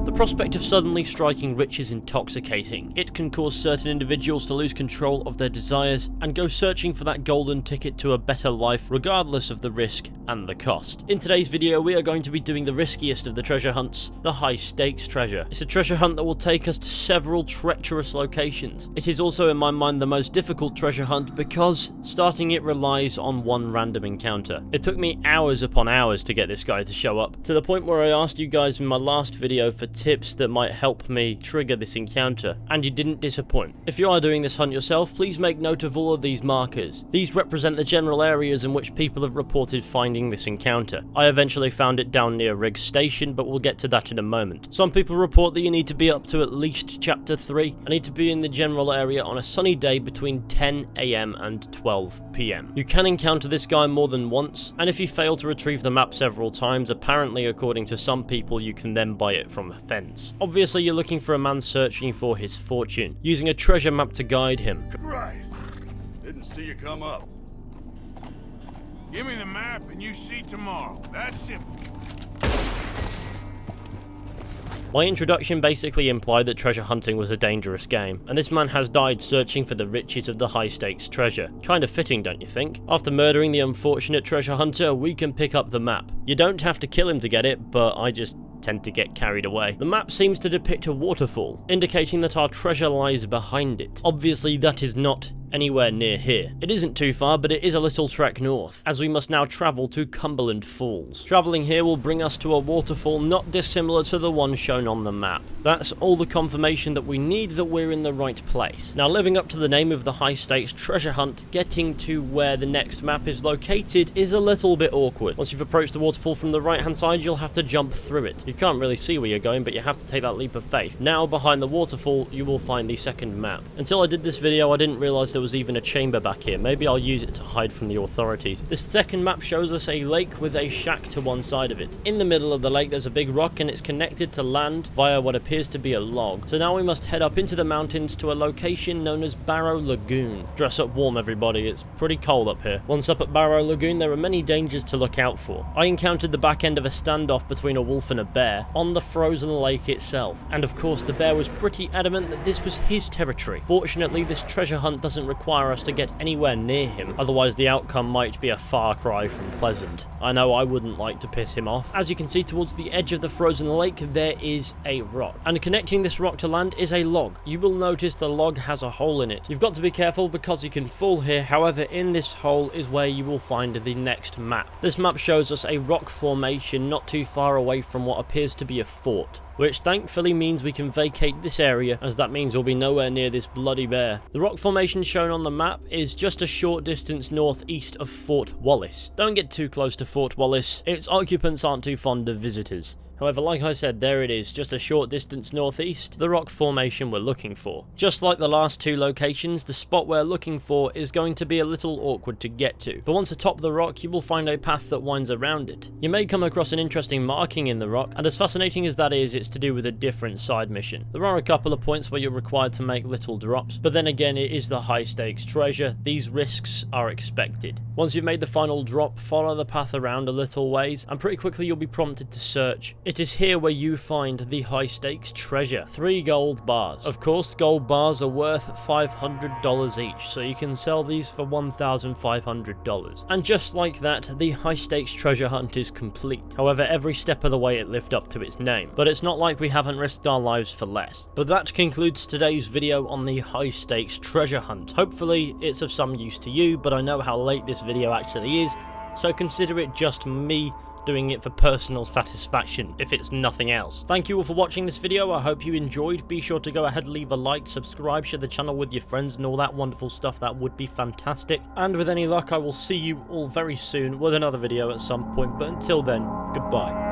The prospect of suddenly striking rich is intoxicating. It can cause certain individuals to lose control of their desires and go searching for that golden ticket to a better life regardless of the risk and the cost. In today's video we are going to be doing the riskiest of the treasure hunts, the high stakes treasure. It's a treasure hunt that will take us to several treacherous locations. It is also in my mind the most difficult treasure hunt because starting it relies on one random encounter. It took me hours upon hours to get this guy to show up, to the point where I asked you guys in my last video for tips that might help me trigger this encounter, and you didn't disappoint. If you are doing this hunt yourself, please make note of all of these markers. These represent the general areas in which people have reported finding this encounter. I eventually found it down near Riggs Station, but we'll get to that in a moment. Some people report that you need to be up to at least chapter 3. I need to be in the general area on a sunny day between 10 AM and 12 PM. You can encounter this guy more than once, and if you fail to retrieve the map several times, apparently according to some people you can then buy it from a fence. Obviously you're looking for a man searching for his fortune, using a treasure map to guide him. Christ, didn't see you come up. Give me the map and you see tomorrow. That's simple. My introduction basically implied that treasure hunting was a dangerous game, and this man has died searching for the riches of the high-stakes treasure. Kind of fitting, don't you think? After murdering the unfortunate treasure hunter, we can pick up the map. You don't have to kill him to get it, but I just tend to get carried away. The map seems to depict a waterfall, indicating that our treasure lies behind it. Obviously that is not anywhere near here. It isn't too far, but it is a little trek north, as we must now travel to Cumberland Falls. Travelling here will bring us to a waterfall not dissimilar to the one shown on the map. That's all the confirmation that we need that we're in the right place. Now, living up to the name of the high-stakes treasure hunt, getting to where the next map is located is a little bit awkward. Once you've approached the waterfall from the right-hand side, you'll have to jump through it. You can't really see where you're going, but you have to take that leap of faith. Now, behind the waterfall, you will find the second map. Until I did this video, I didn't realise there was even a chamber back here. Maybe I'll use it to hide from the authorities. This second map shows us a lake with a shack to one side of it. In the middle of the lake there's a big rock and it's connected to land via what appears to be a log. So now we must head up into the mountains to a location known as Barrow Lagoon. Dress up warm everybody, it's pretty cold up here. Once up at Barrow Lagoon there are many dangers to look out for. I encountered the back end of a standoff between a wolf and a bear on the frozen lake itself. And of course the bear was pretty adamant that this was his territory. Fortunately this treasure hunt doesn't require us to get anywhere near him, otherwise the outcome might be a far cry from pleasant. I know I wouldn't like to piss him off. As you can see towards the edge of the frozen lake there is a rock, and connecting this rock to land is a log. You will notice the log has a hole in it. You've got to be careful because you can fall here, however in this hole is where you will find the next map. This map shows us a rock formation not too far away from what appears to be a fort, which thankfully means we can vacate this area, as that means we'll be nowhere near this bloody bear. The rock formation shown on the map is just a short distance northeast of Fort Wallace. Don't get too close to Fort Wallace, its occupants aren't too fond of visitors. However, like I said, there it is, just a short distance northeast, the rock formation we're looking for. Just like the last two locations, the spot we're looking for is going to be a little awkward to get to, but once atop the rock you will find a path that winds around it. You may come across an interesting marking in the rock, and as fascinating as that is, it's to do with a different side mission. There are a couple of points where you're required to make little drops, but then again it is the high stakes treasure, these risks are expected. Once you've made the final drop, follow the path around a little ways, and pretty quickly you'll be prompted to search. It is here where you find the high stakes treasure. 3 gold bars. Of course, gold bars are worth $500 each, so you can sell these for $1,500. And just like that, the high stakes treasure hunt is complete. However, every step of the way it lived up to its name. But it's not like we haven't risked our lives for less. But that concludes today's video on the high stakes treasure hunt. Hopefully it's of some use to you, but I know how late this video actually is, so consider it just me doing it for personal satisfaction, if it's nothing else. Thank you all for watching this video, I hope you enjoyed. Be sure to go ahead and leave a like, subscribe, share the channel with your friends and all that wonderful stuff, that would be fantastic. And with any luck I will see you all very soon with another video at some point, but until then, goodbye.